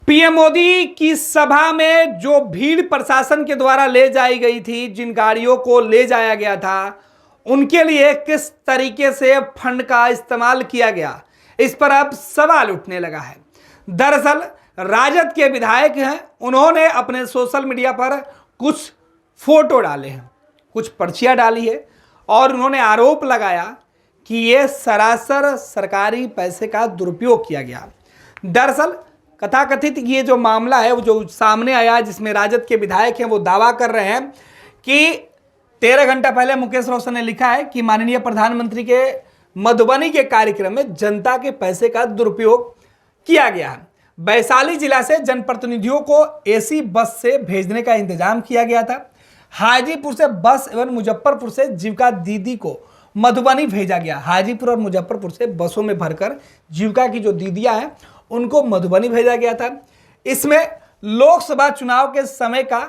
PM Modi की सभा में जो भीड़ प्रशासन के द्वारा ले जाई गई थी, जिन गाड़ियों को ले जाया गया था, उनके लिए किस तरीके से फंड का इस्तेमाल किया गया, इस पर अब सवाल उठने लगा है। दरअसल राजद के विधायक हैं, उन्होंने अपने सोशल मीडिया पर कुछ फोटो डाले हैं, कुछ पर्चियां डाली है और उन्होंने आरोप लगाया कि ये सरासर सरकारी पैसे का दुरुपयोग किया गया। दरअसल कथाकथित ये जो मामला है वो जो सामने आया, जिसमें राजद के विधायक हैं वो दावा कर रहे हैं कि 13 घंटा पहले मुकेश रोशन ने लिखा है कि माननीय प्रधानमंत्री के मधुबनी के कार्यक्रम में जनता के पैसे का दुरुपयोग किया गया है। वैशाली जिला से जनप्रतिनिधियों को एसी बस से भेजने का इंतजाम किया गया था। हाजीपुर से बस एवं मुजफ्फरपुर से जीविका दीदी को मधुबनी भेजा गया। हाजीपुर और मुजफ्फरपुर से बसों में भरकर जीविका की जो दीदियां हैं उनको मधुबनी भेजा गया था। इसमें लोकसभा चुनाव के समय का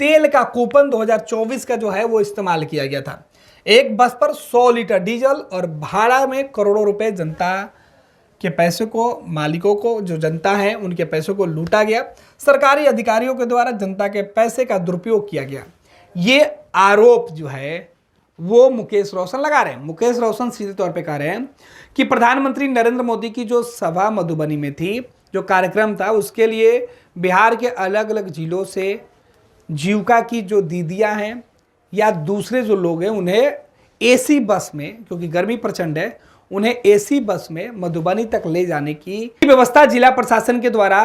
तेल का कूपन 2024 का जो है वो इस्तेमाल किया गया था। एक बस पर 100 लीटर डीजल और भाड़ा में करोड़ों रुपए जनता के पैसे को, मालिकों को, जो जनता है उनके पैसों को लूटा गया। सरकारी अधिकारियों के द्वारा जनता के पैसे का दुरुपयोग किया गया। ये आरोप जो है वो मुकेश रोशन लगा रहे हैं। मुकेश रोशन सीधे तौर पे कह रहे हैं कि प्रधानमंत्री नरेंद्र मोदी की जो सभा मधुबनी में थी, जो कार्यक्रम था, उसके लिए बिहार के अलग अलग जिलों से जीविका की जो दीदियां हैं या दूसरे जो लोग हैं उन्हें एसी बस में, क्योंकि गर्मी प्रचंड है, उन्हें एसी बस में मधुबनी तक ले जाने की व्यवस्था जिला प्रशासन के द्वारा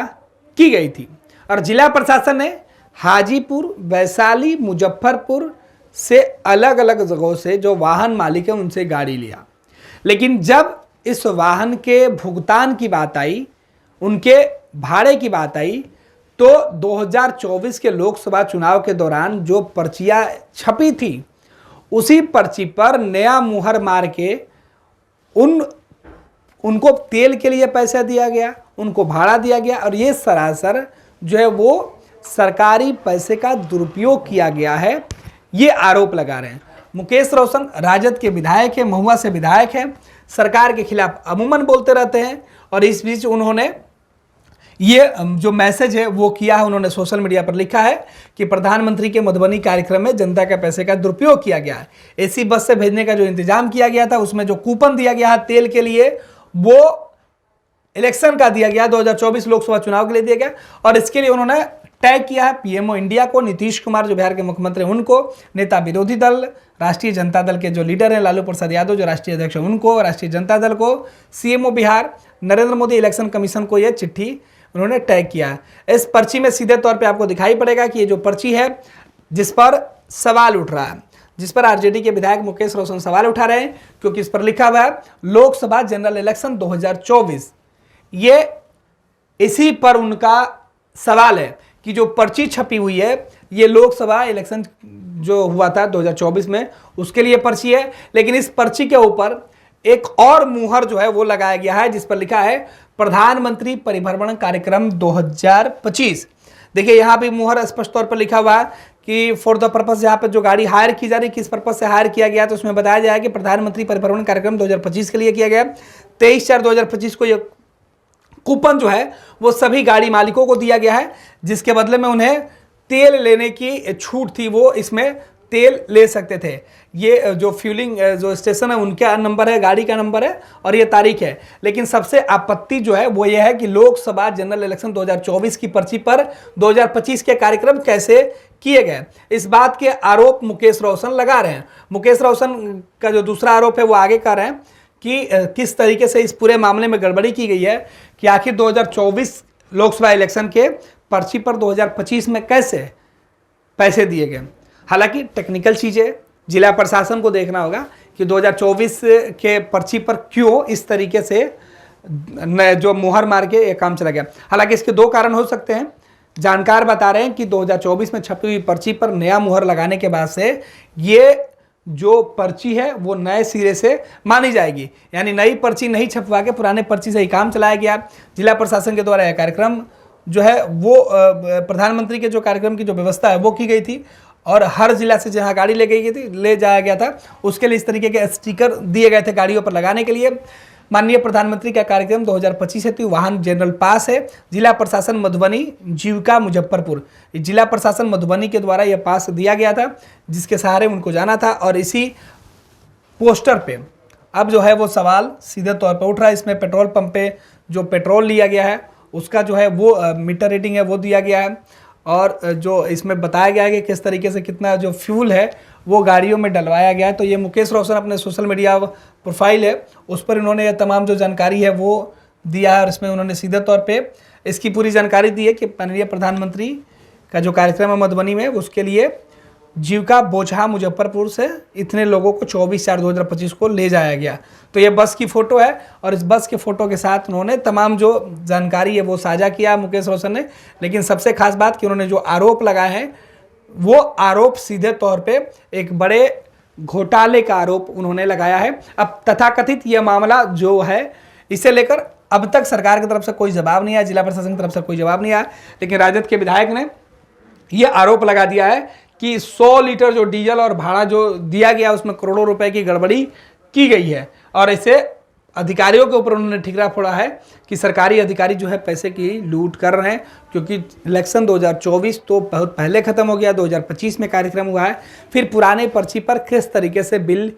की गई थी। और जिला प्रशासन ने हाजीपुर, वैशाली, मुजफ्फरपुर से अलग अलग जगहों से जो वाहन मालिक है उनसे गाड़ी लिया। लेकिन जब इस वाहन के भुगतान की बात आई, उनके भाड़े की बात आई, तो 2024 के लोकसभा चुनाव के दौरान जो पर्चियां छपी थी उसी पर्ची पर नया मुहर मार के उनको तेल के लिए पैसा दिया गया, उनको भाड़ा दिया गया और ये सरासर जो है वो सरकारी पैसे का दुरुपयोग किया गया है, ये आरोप लगा रहे हैं। मुकेश रोशन राजद के विधायक हैं, महुआ से विधायक हैं, सरकार के खिलाफ अमूमन बोलते रहते हैं और इस बीच उन्होंने ये जो मैसेज है वो किया है। उन्होंने सोशल मीडिया पर लिखा है कि प्रधानमंत्री के मधुबनी कार्यक्रम में जनता के पैसे का दुरुपयोग किया गया है। एसी बस से भेजने का जो इंतजाम किया गया था, उसमें जो कूपन दिया गया है तेल के लिए, वो इलेक्शन का दिया गया, 2024 लोकसभा चुनाव के लिए दिया गया और इसके लिए उन्होंने टैग किया है पीएमओ इंडिया को, नीतीश कुमार जो बिहार के मुख्यमंत्री हैं उनको, नेता विरोधी दल, राष्ट्रीय जनता दल के जो लीडर हैं लालू प्रसाद यादव जो राष्ट्रीय अध्यक्ष हैं उनको, राष्ट्रीय जनता दल को, CMO Bihar Narendra Modi, election commission को यह चिट्ठी उन्होंने टैग किया है। इस पर्ची में सीधे तौर पे आपको दिखाई पड़ेगा कि ये जो पर्ची है जिस पर सवाल उठ रहा है, जिस पर आरजेडी के विधायक मुकेश रोशन सवाल उठा रहे हैं, क्योंकि इस पर लिखा हुआ है लोकसभा जनरल इलेक्शन 2024। ये इसी पर उनका सवाल है कि जो पर्ची छपी हुई है ये लोकसभा इलेक्शन जो हुआ था 2024 में उसके लिए पर्ची है, लेकिन इस पर्ची के ऊपर एक और मुहर जो है वो लगाया गया है जिस पर लिखा है प्रधानमंत्री परिभ्रमण कार्यक्रम 2025। देखिए यहाँ पे मुहर स्पष्ट तौर पर लिखा हुआ है कि फॉर द पर्पस, यहाँ पर जो गाड़ी हायर की जा रही है किस पर्पस से हायर किया गया, तो उसमें बताया जाए कि प्रधानमंत्री परिभ्रमण कार्यक्रम 2025 के लिए किया गया। 23/4/2025 को ये कूपन जो है वो सभी गाड़ी मालिकों को दिया गया है, जिसके बदले में उन्हें तेल लेने की छूट थी, वो इसमें तेल ले सकते थे। ये जो फ्यूलिंग जो स्टेशन है उनका नंबर है, गाड़ी का नंबर है और ये तारीख है। लेकिन सबसे आपत्ति जो है वो ये है कि लोकसभा जनरल इलेक्शन 2024 की पर्ची पर 2025 के कार्यक्रम कैसे किए गए, इस बात के आरोप मुकेश रोशन लगा रहे हैं। मुकेश रोशन का जो दूसरा आरोप है वो आगे कर रहे हैं कि किस तरीके से इस पूरे मामले में गड़बड़ी की गई है कि आखिर 2024 लोकसभा इलेक्शन के पर्ची पर 2025 में कैसे पैसे दिए गए। हालांकि टेक्निकल चीज़ें जिला प्रशासन को देखना होगा कि 2024 के पर्ची पर क्यों इस तरीके से जो मुहर मार के ये काम चला गया। हालांकि इसके दो कारण हो सकते हैं। जानकार बता रहे हैं कि 2024 में छपी हुई पर्ची पर नया मुहर लगाने के बाद से ये जो पर्ची है वो नए सिरे से मानी जाएगी, यानी नई पर्ची नहीं छपवा के पुराने पर्ची से ही काम चलाया गया। जिला प्रशासन के द्वारा यह कार्यक्रम जो है वो प्रधानमंत्री के जो कार्यक्रम की जो व्यवस्था है वो की गई थी और हर जिला से जहां गाड़ी ले जाया गया था उसके लिए इस तरीके के स्टिकर दिए गए थे गाड़ियों पर लगाने के लिए। माननीय प्रधानमंत्री का कार्यक्रम 2025 हेतु वाहन जनरल पास है। जिला प्रशासन मधुबनी जीविका मुजफ्फरपुर, जिला प्रशासन मधुबनी के द्वारा यह पास दिया गया था, जिसके सहारे उनको जाना था। और इसी पोस्टर पे अब जो है वो सवाल सीधे तौर पर उठ रहा है। इसमें पेट्रोल पंप पे जो पेट्रोल लिया गया है उसका जो है वो मीटर रीडिंग है वो दिया गया है, और जो इसमें बताया गया है कि किस तरीके से कितना जो फ्यूल है वो गाड़ियों में डलवाया गया है। तो ये मुकेश रोशन अपने सोशल मीडिया प्रोफाइल है उस पर इन्होंने ये तमाम जो जानकारी है वो दिया है, और इसमें उन्होंने सीधे तौर पे इसकी पूरी जानकारी दी है कि माननीय प्रधानमंत्री का जो कार्यक्रम है मधुबनी में, उसके लिए जीविका बोचहा मुजफ्फरपुर से इतने लोगों को 24/4/2025 को ले जाया गया। तो ये बस की फ़ोटो है, और इस बस के फ़ोटो के साथ उन्होंने तमाम जो जानकारी है वो साझा किया मुकेश रोशन ने। लेकिन सबसे खास बात कि उन्होंने जो आरोप लगाए हैं वो आरोप सीधे तौर पे एक बड़े घोटाले का आरोप उन्होंने लगाया है। अब तथाकथित यह मामला जो है इसे लेकर अब तक सरकार की तरफ से कोई जवाब नहीं आया, जिला प्रशासन की तरफ से कोई जवाब नहीं आया, लेकिन राजद के विधायक ने यह आरोप लगा दिया है कि 100 लीटर जो डीजल और भाड़ा जो दिया गया उसमें करोड़ों रुपए की गड़बड़ी की गई है। और ऐसे अधिकारियों के ऊपर उन्होंने ठिकरा फोड़ा है कि सरकारी अधिकारी जो है पैसे की लूट कर रहे हैं, क्योंकि इलेक्शन 2024 तो बहुत पहले ख़त्म हो गया, 2025 में कार्यक्रम हुआ है। फिर पुराने पर्ची पर किस तरीके से बिल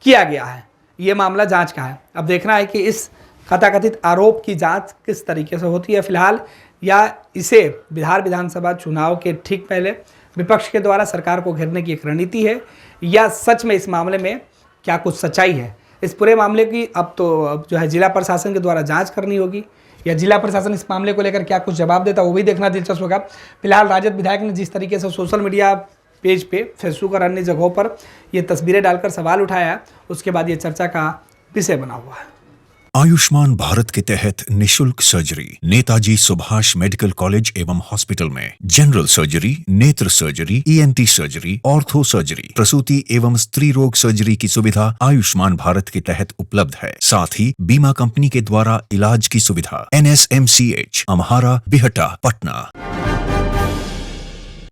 किया गया है, ये मामला जांच का है। अब देखना है कि इस कथाकथित आरोप की जांच किस तरीके से होती है फिलहाल, या इसे बिहार विधानसभा चुनाव के ठीक पहले विपक्ष के द्वारा सरकार को घेरने की एक रणनीति है, या सच में इस मामले में क्या कुछ सच्चाई है। इस पूरे मामले की अब जो है जिला प्रशासन के द्वारा जांच करनी होगी, या जिला प्रशासन इस मामले को लेकर क्या कुछ जवाब देता वो भी देखना दिलचस्प होगा। फिलहाल राजद विधायक ने जिस तरीके से सोशल मीडिया पेज पे, फेसबुक और अन्य जगहों पर ये तस्वीरें डालकर सवाल उठाया, उसके बाद ये चर्चा का विषय बना हुआ है। आयुष्मान भारत के तहत निशुल्क surgery Netaji Subhash medical college एवं हॉस्पिटल में जनरल सर्जरी, नेत्र surgery, ENT surgery, ortho surgery, प्रसूति एवं स्त्री रोग सर्जरी की सुविधा आयुष्मान भारत के तहत उपलब्ध है। साथ ही बीमा कंपनी के द्वारा इलाज की सुविधा। NSMCH, अम्हारा, बिहटा, पटना।